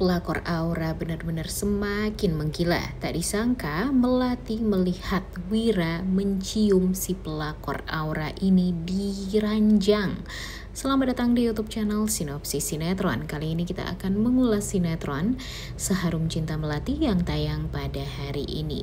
Pelakor Aura benar-benar semakin menggila. Tak disangka Melati melihat Wira mencium si pelakor Aura ini di ranjang. Selamat datang di YouTube channel Sinopsis Sinetron. Kali ini kita akan mengulas sinetron Seharum Cinta Melati yang tayang pada hari ini.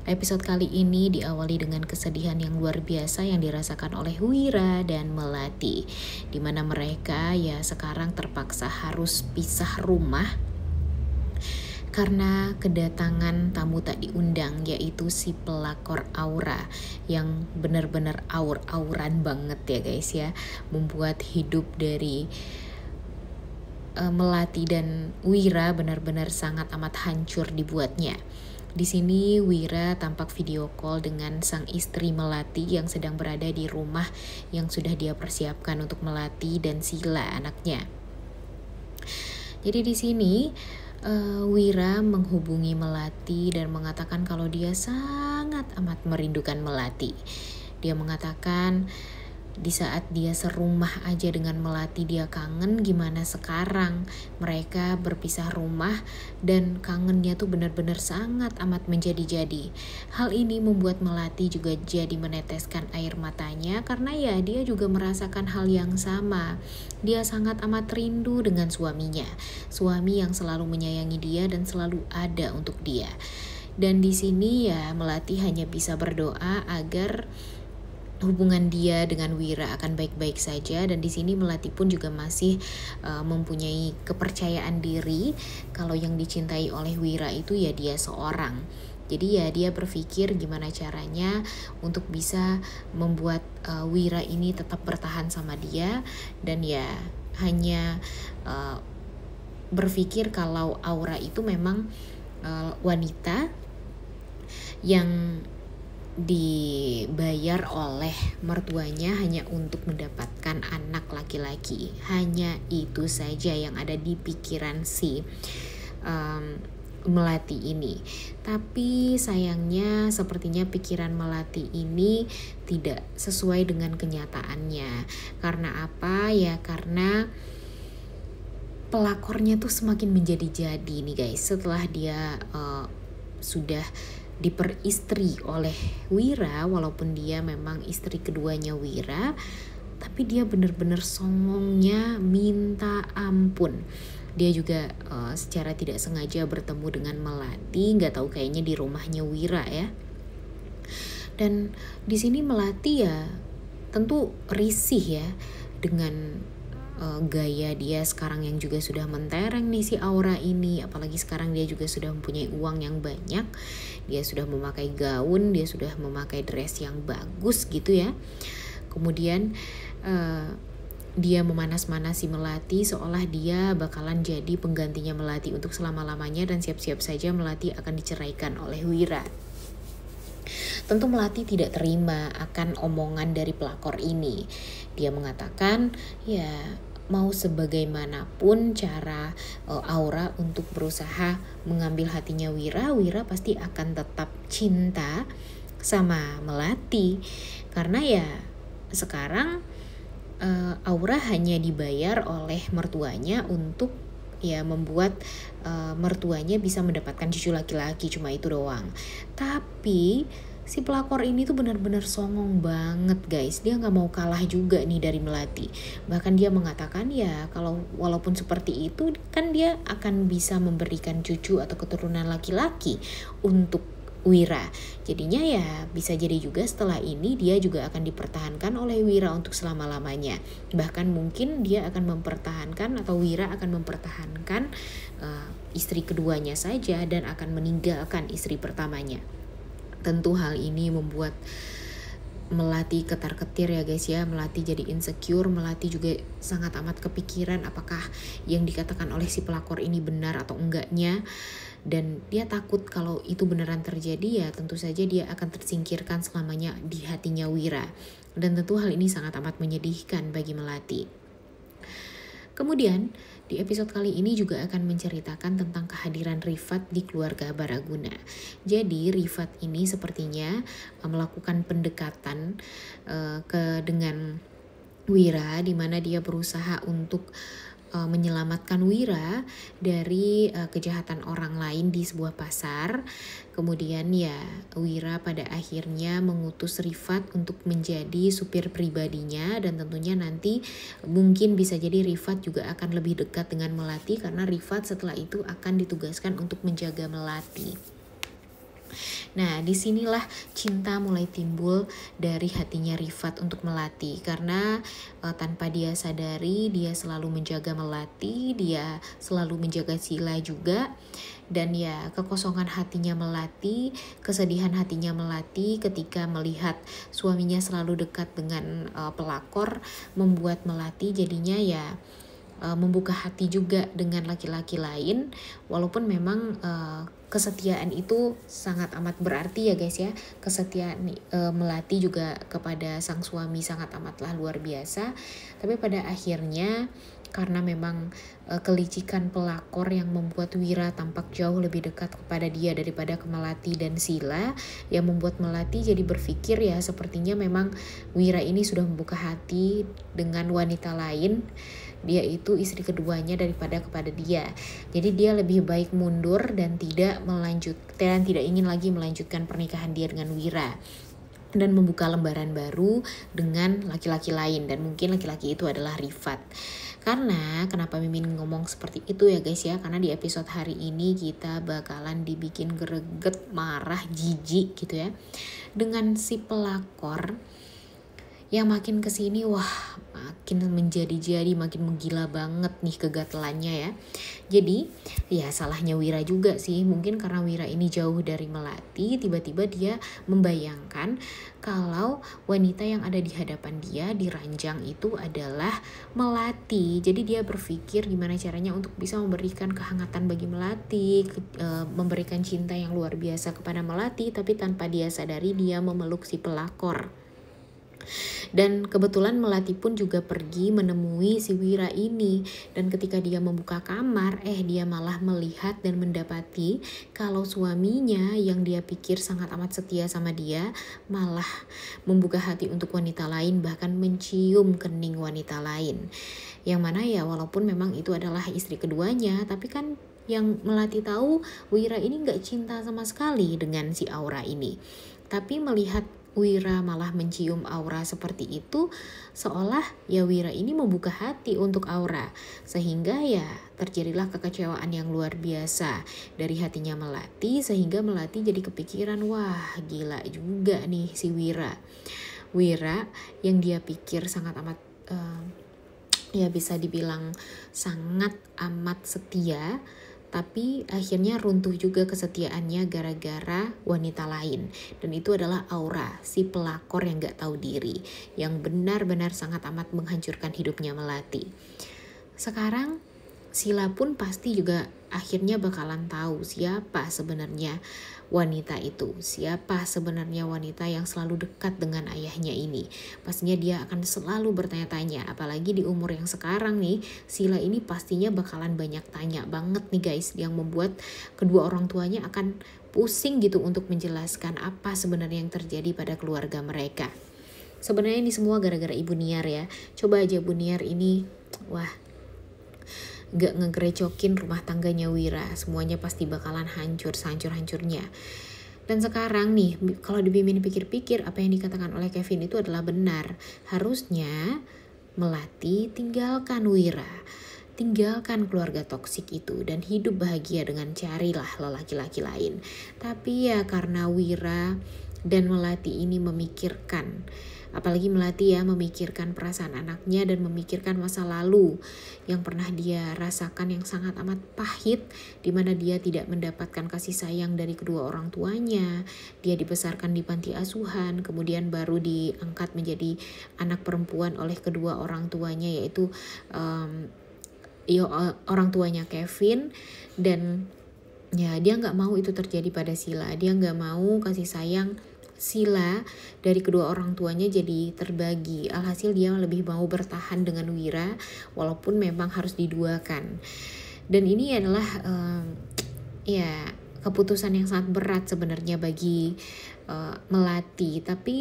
Episode kali ini diawali dengan kesedihan yang luar biasa yang dirasakan oleh Wira dan Melati, di mana mereka ya sekarang terpaksa harus pisah rumah karena kedatangan tamu tak diundang, yaitu si pelakor Aura yang benar-benar aur-auran banget ya guys ya, membuat hidup dari Melati dan Wira benar-benar sangat amat hancur dibuatnya. Di sini Wira tampak video call dengan sang istri Melati yang sedang berada di rumah yang sudah dia persiapkan untuk Melati dan Sila anaknya. Jadi di sini Wira menghubungi Melati dan mengatakan kalau dia sangat amat merindukan Melati. Dia mengatakan di saat dia serumah aja dengan Melati dia kangen, gimana sekarang mereka berpisah rumah dan kangennya tuh benar-benar sangat amat menjadi-jadi. Hal ini membuat Melati juga jadi meneteskan air matanya karena ya dia juga merasakan hal yang sama. Dia sangat amat rindu dengan suaminya, suami yang selalu menyayangi dia dan selalu ada untuk dia. Dan di sini ya Melati hanya bisa berdoa agar hubungan dia dengan Wira akan baik-baik saja, dan di sini Melati pun juga masih mempunyai kepercayaan diri kalau yang dicintai oleh Wira itu ya dia seorang. Jadi ya dia berpikir gimana caranya untuk bisa membuat Wira ini tetap bertahan sama dia, dan ya hanya berpikir kalau Aura itu memang wanita yang dibayar oleh mertuanya hanya untuk mendapatkan anak laki-laki. Hanya itu saja yang ada di pikiran si Melati ini. Tapi sayangnya sepertinya pikiran Melati ini tidak sesuai dengan kenyataannya. Karena apa? Ya karena pelakornya tuh semakin menjadi-jadi nih guys. Setelah dia sudah diperistri oleh Wira, walaupun dia memang istri keduanya Wira, tapi dia benar-benar songongnya minta ampun. Dia juga secara tidak sengaja bertemu dengan Melati, nggak tahu kayaknya di rumahnya Wira ya. Dan di sini Melati ya tentu risih ya dengan gaya dia sekarang yang juga sudah mentereng nih si Aura ini. Apalagi sekarang dia juga sudah mempunyai uang yang banyak, dia sudah memakai gaun, dia sudah memakai dress yang bagus gitu ya. Kemudian dia memanas-manasi Melati seolah dia bakalan jadi penggantinya Melati untuk selama-lamanya, dan siap-siap saja Melati akan diceraikan oleh Wira. Tentu Melati tidak terima akan omongan dari pelakor ini. Dia mengatakan ya mau sebagaimanapun cara Aura untuk berusaha mengambil hatinya Wira, Wira pasti akan tetap cinta sama Melati. Karena ya sekarang Aura hanya dibayar oleh mertuanya untuk ya membuat mertuanya bisa mendapatkan cucu laki-laki, cuma itu doang. Tapi si pelakor ini tuh benar-benar songong banget guys. Dia gak mau kalah juga nih dari Melati. Bahkan dia mengatakan ya kalau walaupun seperti itu kan dia akan bisa memberikan cucu atau keturunan laki-laki untuk Wira. Jadinya ya bisa jadi juga setelah ini dia juga akan dipertahankan oleh Wira untuk selama-lamanya. Bahkan mungkin dia akan mempertahankan atau Wira akan mempertahankan istri keduanya saja dan akan meninggalkan istri pertamanya. Tentu hal ini membuat Melati ketar-ketir ya guys ya. Melati jadi insecure, Melati juga sangat amat kepikiran apakah yang dikatakan oleh si pelakor ini benar atau enggaknya. Dan dia takut kalau itu beneran terjadi ya tentu saja dia akan tersingkirkan selamanya di hatinya Wira. Dan tentu hal ini sangat amat menyedihkan bagi Melati. Kemudian di episode kali ini juga akan menceritakan tentang kehadiran Rifat di keluarga Baraguna. Jadi Rifat ini sepertinya melakukan pendekatan dengan Wira, di mana dia berusaha untuk menyelamatkan Wira dari kejahatan orang lain di sebuah pasar. Kemudian ya Wira pada akhirnya mengutus Rifat untuk menjadi supir pribadinya, dan tentunya nanti mungkin bisa jadi Rifat juga akan lebih dekat dengan Melati karena Rifat setelah itu akan ditugaskan untuk menjaga Melati. Nah, disinilah cinta mulai timbul dari hatinya Rifat untuk Melati, karena tanpa dia sadari dia selalu menjaga Melati, dia selalu menjaga Sila juga. Dan ya kekosongan hatinya Melati, kesedihan hatinya Melati ketika melihat suaminya selalu dekat dengan pelakor membuat Melati jadinya ya membuka hati juga dengan laki-laki lain, walaupun memang kesetiaan itu sangat amat berarti ya guys ya. Kesetiaan Melati juga kepada sang suami sangat amatlah luar biasa. Tapi pada akhirnya karena memang kelicikan pelakor yang membuat Wira tampak jauh lebih dekat kepada dia daripada ke Melati dan Sila, yang membuat Melati jadi berpikir ya sepertinya memang Wira ini sudah membuka hati dengan wanita lain, dia itu istri keduanya daripada kepada dia. Jadi dia lebih baik mundur dan tidak ingin lagi melanjutkan pernikahan dia dengan Wira dan membuka lembaran baru dengan laki-laki lain, dan mungkin laki-laki itu adalah Rifat. Karena kenapa Mimin ngomong seperti itu ya guys ya, karena di episode hari ini kita bakalan dibikin greget, marah, jijik gitu ya dengan si pelakor yang makin kesini wah makin menjadi-jadi, makin menggila banget nih kegatelannya ya. Jadi ya salahnya Wira juga sih, mungkin karena Wira ini jauh dari Melati, tiba-tiba dia membayangkan kalau wanita yang ada di hadapan dia di ranjang itu adalah Melati. Jadi dia berpikir gimana caranya untuk bisa memberikan kehangatan bagi Melati, memberikan cinta yang luar biasa kepada Melati, tapi tanpa dia sadari dia memeluk si pelakor. Dan kebetulan Melati pun juga pergi menemui si Wira ini, dan ketika dia membuka kamar dia malah melihat dan mendapati kalau suaminya yang dia pikir sangat amat setia sama dia malah membuka hati untuk wanita lain, bahkan mencium kening wanita lain, yang mana ya walaupun memang itu adalah istri keduanya, tapi kan yang Melati tahu Wira ini gak cinta sama sekali dengan si Aura ini. Tapi melihat Wira malah mencium Aura seperti itu, seolah ya Wira ini membuka hati untuk Aura, sehingga ya terjadilah kekecewaan yang luar biasa dari hatinya Melati, sehingga Melati jadi kepikiran, wah gila juga nih si Wira yang dia pikir sangat amat ya bisa dibilang sangat amat setia, tapi akhirnya runtuh juga kesetiaannya gara-gara wanita lain. Dan itu adalah Aura, si pelakor yang gak tahu diri, yang benar-benar sangat amat menghancurkan hidupnya Melati. Sekarang Sila pun pasti juga akhirnya bakalan tahu siapa sebenarnya wanita itu, siapa sebenarnya wanita yang selalu dekat dengan ayahnya ini. Pastinya dia akan selalu bertanya-tanya, apalagi di umur yang sekarang nih, Sila ini pastinya bakalan banyak tanya banget nih guys, yang membuat kedua orang tuanya akan pusing gitu untuk menjelaskan apa sebenarnya yang terjadi pada keluarga mereka. Sebenarnya ini semua gara-gara Ibu Niar ya. Coba aja Bu Niar ini, wah, gak ngegerecokin rumah tangganya Wira, semuanya pasti bakalan hancur sehancur-hancurnya. Dan sekarang nih, kalau Mimin pikir-pikir, apa yang dikatakan oleh Kevin itu adalah benar. Harusnya Melati tinggalkan Wira, tinggalkan keluarga toksik itu, dan hidup bahagia dengan carilah lelaki-laki lain. Tapi ya karena Wira dan Melati ini memikirkan, apalagi Melati ya memikirkan perasaan anaknya dan memikirkan masa lalu yang pernah dia rasakan yang sangat amat pahit, di mana dia tidak mendapatkan kasih sayang dari kedua orang tuanya. Dia dibesarkan di panti asuhan, kemudian baru diangkat menjadi anak perempuan oleh kedua orang tuanya, yaitu orang tuanya Kevin. Dan ya dia nggak mau itu terjadi pada Sila, dia nggak mau kasih sayang Sila dari kedua orang tuanya jadi terbagi. Alhasil dia lebih mau bertahan dengan Wira walaupun memang harus diduakan. Dan ini adalah ya keputusan yang sangat berat sebenarnya bagi Melati. Tapi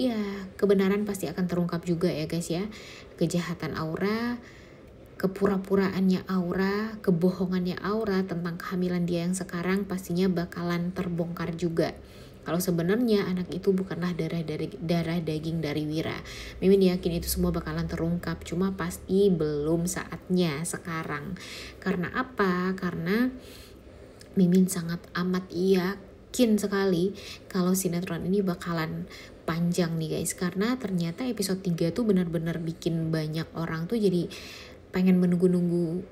ya kebenaran pasti akan terungkap juga ya guys ya. Kejahatan Aura kepura-puraannya Aura, kebohongannya Aura tentang kehamilan dia yang sekarang pastinya bakalan terbongkar juga. Kalau sebenarnya anak itu bukanlah darah daging dari Wira. Mimin yakin itu semua bakalan terungkap, cuma pasti belum saatnya sekarang. Karena apa? Karena Mimin sangat amat yakin sekali kalau sinetron ini bakalan panjang nih guys, karena ternyata episode 3 tuh benar-benar bikin banyak orang tuh jadi pengen menunggu-nunggu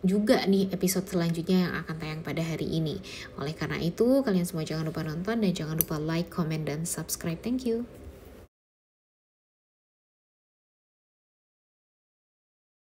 juga nih episode selanjutnya yang akan tayang pada hari ini. Oleh karena itu, kalian semua jangan lupa nonton dan jangan lupa like, comment, dan subscribe. Thank you.